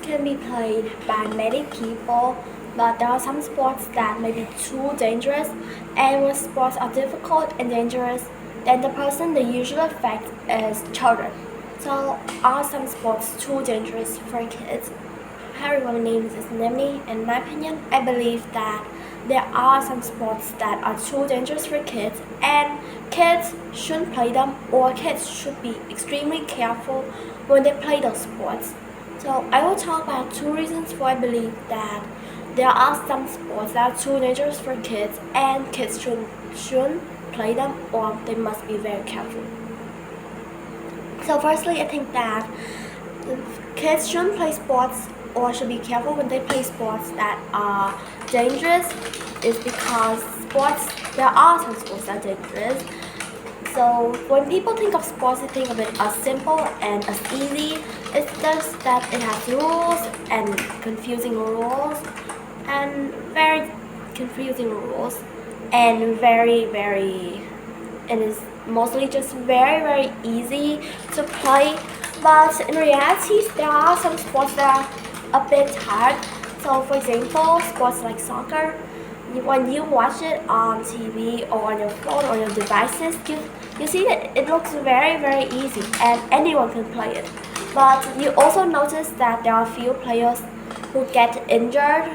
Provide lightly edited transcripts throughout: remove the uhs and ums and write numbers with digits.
can be played by many people, but there are some sports that may be too dangerous, and when sports are difficult and dangerous, then the person they usually affect is children. So are some sports too dangerous for kids? Hi everyone, my name is Nemni, and in my opinion, I believe that there are some sports that are too dangerous for kids, and kids shouldn't play them, or kids should be extremely careful when they play those sports. So I will talk about two reasons why I believe that there are some sports that are too dangerous for kids, and kids shouldn't play them, or they must be very careful. So firstly, I think that kids shouldn't play sports or should be careful when they play sports that are dangerous is because there are some sports that are dangerous. So when people think of sports, they think of it as simple and as easy. It's just that it has rules and confusing rules and very confusing rules and it is mostly just very easy to play. But in reality, there are some sports that are a bit hard. So for example, sports like soccer, when you watch it on TV or on your phone or your devices, you see that it looks very easy and anyone can play it. But you also notice that there are few players who get injured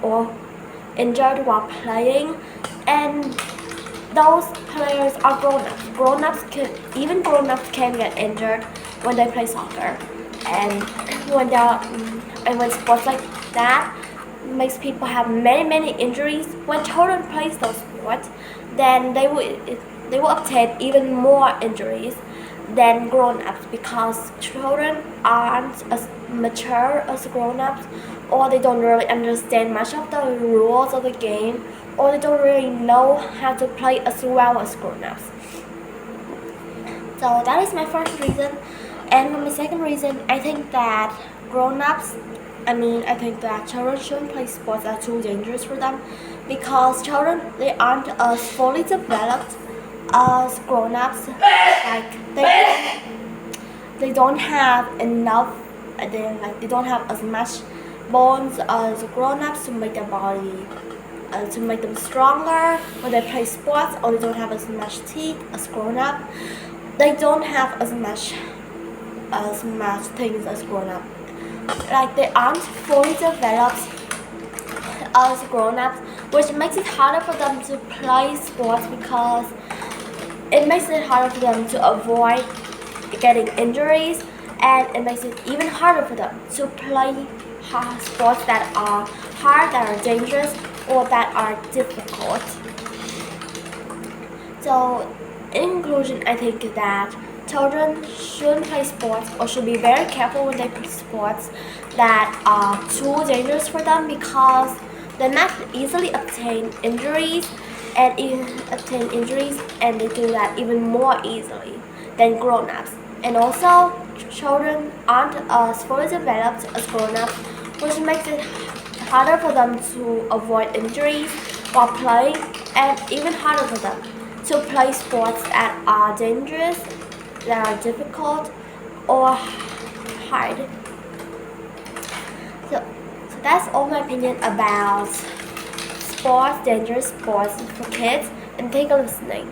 while playing, and those players are grown-ups. Even grown-ups can get injured when they play soccer, and when sports like that makes people have many injuries. When children play those sports, then they will obtain even more injuries than grown-ups because children aren't as mature as grown-ups, or they don't really understand much of the rules of the game, or they don't really know how to play as well as grown-ups. So that is my first reason. And for my second reason, I think that children shouldn't play sports that are too dangerous for them because children, they aren't as fully developed as grown-ups. Like they don't have enough, they don't have as much bones as grown-ups to make their body to make them stronger when they play sports, or they don't have as much teeth as grown-up. They don't have as much things as grown-up. Like they aren't fully developed as grown-ups, which makes it harder for them to play sports because it makes it harder for them to avoid getting injuries, and it makes it even harder for them to play sports that are hard, that are dangerous, or that are difficult. So in conclusion, I think that children shouldn't play sports or should be very careful when they play sports that are too dangerous for them because they might easily obtain injuries, and they do that even more easily than grown-ups. And also, children aren't as fully developed as grown-ups, which makes it harder for them to avoid injuries while playing, and even harder for them to play sports that are dangerous, that are difficult, or hard. So that's all my opinion about dangerous sports for kids, and thank you for listening.